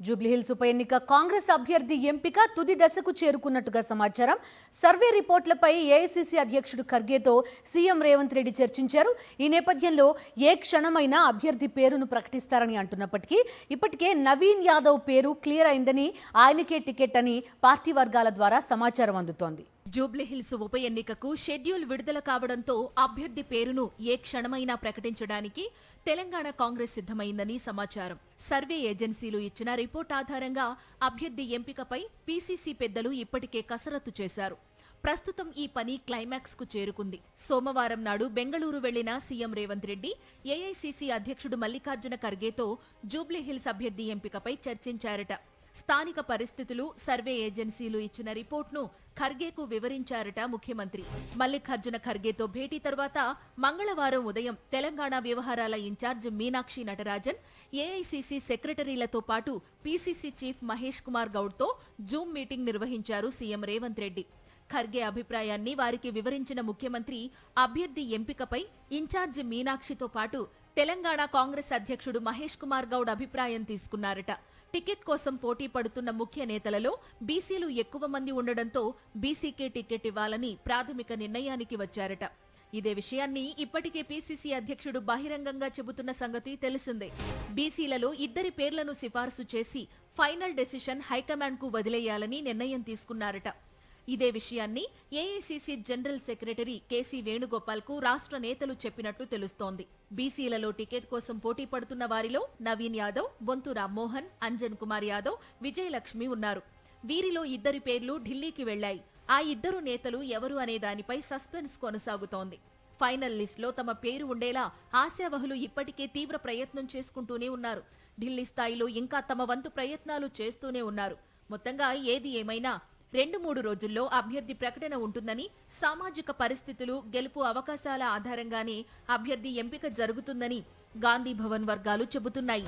జూబ్లీహిల్స్ ఉప ఎన్నిక కాంగ్రెస్ అభ్యర్థి ఎంపిక తుది దశకు చేరుకున్నట్టుగా సమాచారం. సర్వే రిపోర్టులపై ఏఐసీసీ అధ్యక్షుడు ఖర్గేతో సీఎం రేవంత్ రెడ్డి చర్చించారు. ఈ నేపథ్యంలో ఏ క్షణమైనా అభ్యర్థి పేరును ప్రకటిస్తారని అంటున్నప్పటికీ ఇప్పటికే నవీన్ యాదవ్ పేరు క్లియర్ అయిందని, ఆయనకే టికెట్ అని పార్టీ వర్గాల ద్వారా సమాచారం అందుతోంది. జూబ్లీహిల్స్ ఉప ఎన్నికకు షెడ్యూల్ విడుదల కావడంతో అభ్యర్థి పేరును ఏ క్షణమైనా ప్రకటించడానికి తెలంగాణ కాంగ్రెస్ సిద్ధమైందని సమాచారం. సర్వే ఏజెన్సీలు ఇచ్చిన రిపోర్ట్ ఆధారంగా అభ్యర్థి ఎంపికపై పీసీసీ పెద్దలు ఇప్పటికే కసరత్తు చేశారు. ప్రస్తుతం ఈ పని క్లైమాక్స్ కు చేరుకుంది. సోమవారం నాడు బెంగళూరు వెళ్లిన సీఎం రేవంత్ రెడ్డి ఏఐసీసీ అధ్యక్షుడు మల్లికార్జున ఖర్గేతో జూబ్లీహిల్స్ అభ్యర్థి ఎంపికపై చర్చించారట. స్థానిక పరిస్థితులు, సర్వే ఏజెన్సీలు ఇచ్చిన రిపోర్ట్ను ఖర్గేకు వివరించారట ముఖ్యమంత్రి. మల్లికార్జున ఖర్గేతో భేటీ తర్వాత మంగళవారం ఉదయం తెలంగాణ వ్యవహారాల ఇన్ఛార్జ్ మీనాక్షి నటరాజన్, ఏఐసీసీ సెక్రటరీలతో పాటు పీసీసీ చీఫ్ మహేష్ కుమార్ గౌడ్తో జూమ్ మీటింగ్ నిర్వహించారు సీఎం రేవంత్ రెడ్డి. ఖర్గే అభిప్రాయాన్ని వారికి వివరించిన ముఖ్యమంత్రి అభ్యర్థి ఎంపికపై ఇన్ఛార్జ్ మీనాక్షితో పాటు తెలంగాణ కాంగ్రెస్ అధ్యక్షుడు మహేష్ కుమార్ గౌడ్ అభిప్రాయం తీసుకున్నారట. టికెట్ కోసం పోటీ పడుతున్న ముఖ్య నేతలలో బీసీలు ఎక్కువ మంది ఉండడంతో బీసీకే టికెట్ ఇవ్వాలని ప్రాథమిక నిర్ణయానికి వచ్చారట. ఇదే విషయాన్ని ఇప్పటికే పీసీసీ అధ్యక్షుడు బహిరంగంగా చెబుతున్న సంగతి తెలిసిందే. బీసీలలో ఇద్దరి పేర్లను సిఫార్సు చేసి ఫైనల్ డెసిషన్ హైకమాండ్ కు వదిలేయాలని నిర్ణయం తీసుకున్నారట. ఇదే విషయాన్ని AICC general secretary KC Venugopal కు రాష్ట్ర నేతలు చెప్పినట్లు తెలుస్తోంది. బీసీలలో టికెట్ కోసం పోటీ పడుతున్న వారిలో నవీన్ యాదవ్, బొంతు రామ్మోహన్, అంజన్ కుమార్ యాదవ్, విజయలక్ష్మి ఉన్నారు. వీరిలో ఇద్దరి పేర్లు ఢిల్లీకి వెళ్లాయి. ఆ ఇద్దరు నేతలు ఎవరు అనే దానిపై సస్పెన్స్ కొనసాగుతోంది. ఫైనల్ లిస్ట్ లో తమ పేరు ఉండేలా ఆశావహులు ఇప్పటికే తీవ్ర ప్రయత్నం చేసుకుంటూనే ఉన్నారు. ఢిల్లీ స్థాయిలో ఇంకా తమ వంతు ప్రయత్నాలు చేస్తూనే ఉన్నారు. మొత్తంగా ఏది ఏమైనా 2-3 రోజుల్లో అభ్యర్థి ప్రకటన ఉంటుందని, సామాజిక పరిస్థితులు, గెలుపు అవకాశాల ఆధారంగానే అభ్యర్థి ఎంపిక జరుగుతుందని గాంధీ భవన్ వర్గాలు చెబుతున్నాయి.